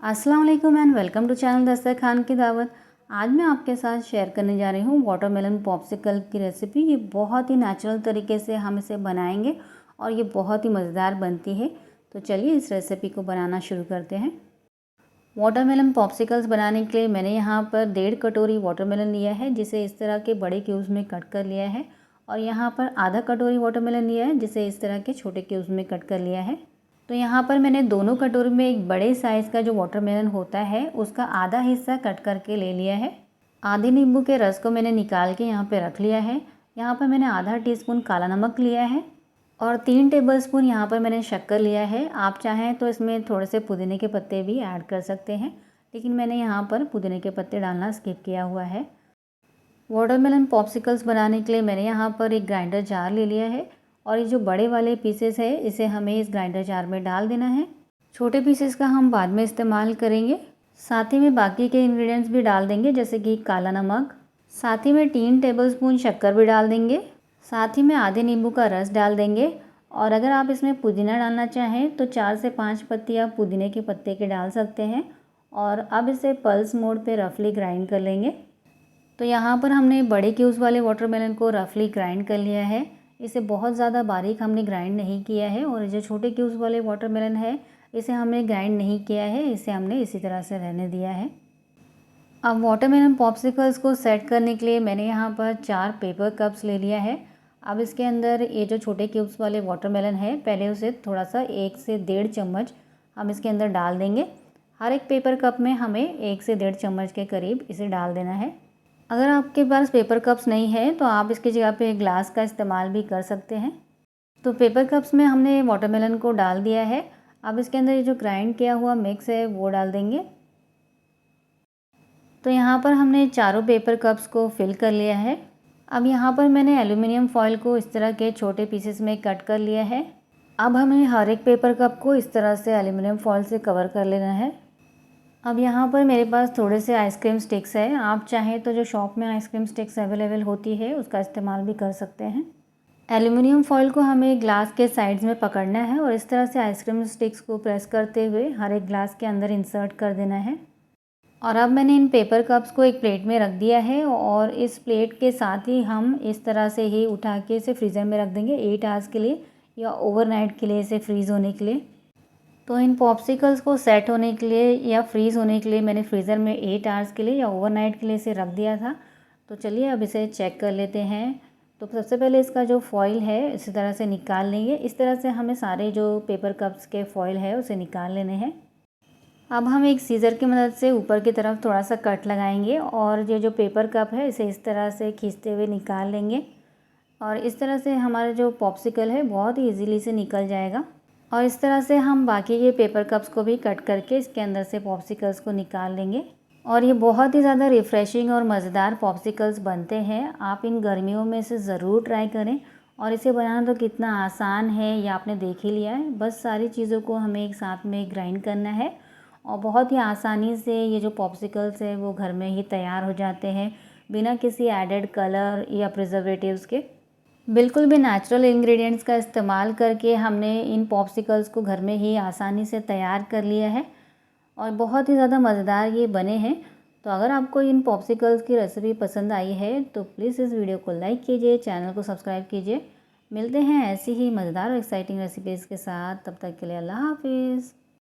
अस्सलाम वालेकुम and welcome to channel दस्तरखान की दावत। आज मैं आपके साथ शेयर करने जा रही हूँ वाटरमेलन पॉप्सिकल की रेसिपी। ये बहुत ही नेचुरल तरीके से हम इसे बनाएंगे और ये बहुत ही मज़ेदार बनती है। तो चलिए इस रेसिपी को बनाना शुरू करते हैं। वाटरमेलन पॉप्सिकल्स बनाने के लिए मैंने यहाँ पर 1.5 कटोरी वाटरमेलन लिया है, जिसे इस तरह के बड़े क्यूब्स में कट कर लिया है। और यहाँ पर आधा कटोरी वाटरमेलन लिया है, जिसे इस तरह के छोटे क्यूब्स में कट कर लिया है। तो यहाँ पर मैंने दोनों कटोरी में एक बड़े साइज़ का जो वाटरमेलन होता है उसका आधा हिस्सा कट करके ले लिया है। आधे नींबू के रस को मैंने निकाल के यहाँ पे रख लिया है। यहाँ पर मैंने आधा टीस्पून काला नमक लिया है और 3 टेबलस्पून यहाँ पर मैंने शक्कर लिया है। आप चाहें तो इसमें थोड़े से पुदीने के पत्ते भी ऐड कर सकते हैं, लेकिन मैंने यहाँ पर पुदीने के पत्ते डालना स्किप किया हुआ है। वाटरमेलन पॉप्सिकल्स बनाने के लिए मैंने यहाँ पर एक ग्राइंडर जार ले लिया है और ये जो बड़े वाले पीसेस है इसे हमें इस ग्राइंडर जार में डाल देना है। छोटे पीसेस का हम बाद में इस्तेमाल करेंगे। साथ ही में बाकी के इंग्रेडिएंट्स भी डाल देंगे, जैसे कि काला नमक, साथ ही में 3 टेबलस्पून शक्कर भी डाल देंगे, साथ ही में आधे नींबू का रस डाल देंगे। और अगर आप इसमें पुदीना डालना चाहें तो 4 से 5 पत्ती आप पुदीने के पत्ते के डाल सकते हैं। और अब इसे पल्स मोड पे रफली ग्राइंड कर लेंगे। तो यहाँ पर हमने बड़े क्यूब्स वाले वाटरमेलन को रफली ग्राइंड कर लिया है। इसे बहुत ज़्यादा बारीक हमने ग्राइंड नहीं किया है। और जो छोटे क्यूब्स वाले वाटरमेलन है इसे हमने ग्राइंड नहीं किया है, इसे हमने इसी तरह से रहने दिया है। अब वाटरमेलन पॉप्सिकल्स को सेट करने के लिए मैंने यहाँ पर 4 पेपर कप्स ले लिया है। अब इसके अंदर ये जो छोटे क्यूब्स वाले वाटरमेलन है, पहले उसे थोड़ा सा 1 से 1.5 चम्मच हम इसके अंदर डाल देंगे। हर एक पेपर कप में हमें 1 से 1.5 चम्मच के करीब इसे डाल देना है। अगर आपके पास पेपर कप्स नहीं है तो आप इसकी जगह पे ग्लास का इस्तेमाल भी कर सकते हैं। तो पेपर कप्स में हमने वाटरमेलन को डाल दिया है। अब इसके अंदर ये जो ग्राइंड किया हुआ मिक्स है वो डाल देंगे। तो यहाँ पर हमने चारों पेपर कप्स को फिल कर लिया है। अब यहाँ पर मैंने एल्यूमिनियम फॉयल को इस तरह के छोटे पीसेस में कट कर लिया है। अब हमें हर एक पेपर कप को इस तरह से एल्यूमिनियम फॉयल से कवर कर लेना है। अब यहाँ पर मेरे पास थोड़े से आइसक्रीम स्टिक्स है। आप चाहें तो जो शॉप में आइसक्रीम स्टिक्स अवेलेबल होती है उसका इस्तेमाल भी कर सकते हैं। एल्यूमिनियम फॉयल को हमें ग्लास के साइड्स में पकड़ना है और इस तरह से आइसक्रीम स्टिक्स को प्रेस करते हुए हर एक ग्लास के अंदर इंसर्ट कर देना है। और अब मैंने इन पेपर कप्स को एक प्लेट में रख दिया है और इस प्लेट के साथ ही हम इस तरह से ही उठा के इसे फ्रीज़र में रख देंगे 8 आवर्स के लिए या ओवरनाइट के लिए, इसे फ्रीज़ होने के लिए। तो इन पॉप्सिकल्स को सेट होने के लिए या फ्रीज़ होने के लिए मैंने फ्रीज़र में 8 आवर्स के लिए या ओवरनाइट के लिए इसे रख दिया था। तो चलिए अब इसे चेक कर लेते हैं। तो सबसे पहले इसका जो फॉइल है इसी तरह से निकाल लेंगे। इस तरह से हमें सारे जो पेपर कप्स के फॉइल है उसे निकाल लेने हैं। अब हम एक सीज़र की मदद से ऊपर की तरफ थोड़ा सा कट लगाएंगे और ये जो पेपर कप है इसे इस तरह से खींचते हुए निकाल लेंगे। और इस तरह से हमारा जो पॉप्सिकल है बहुत ही ईजीली से निकल जाएगा। और इस तरह से हम बाकी के पेपर कप्स को भी कट करके इसके अंदर से पॉप्सिकल्स को निकाल लेंगे। और ये बहुत ही ज़्यादा रिफ़्रेशिंग और मज़ेदार पॉप्सिकल्स बनते हैं। आप इन गर्मियों में इसे ज़रूर ट्राई करें। और इसे बनाना तो कितना आसान है ये आपने देख ही लिया है। बस सारी चीज़ों को हमें एक साथ में ग्राइंड करना है और बहुत ही आसानी से ये जो पॉप्सिकल्स है वो घर में ही तैयार हो जाते हैं, बिना किसी एडेड कलर या प्रिजर्वेटिव्स के। बिल्कुल भी नेचुरल इंग्रेडिएंट्स का इस्तेमाल करके हमने इन पॉप्सिकल्स को घर में ही आसानी से तैयार कर लिया है और बहुत ही ज़्यादा मज़ेदार ये बने हैं। तो अगर आपको इन पॉप्सिकल्स की रेसिपी पसंद आई है तो प्लीज़ इस वीडियो को लाइक कीजिए, चैनल को सब्सक्राइब कीजिए। मिलते हैं ऐसी ही मज़ेदार और एक्साइटिंग रेसिपीज़ के साथ। तब तक के लिए अल्लाह हाफिज़।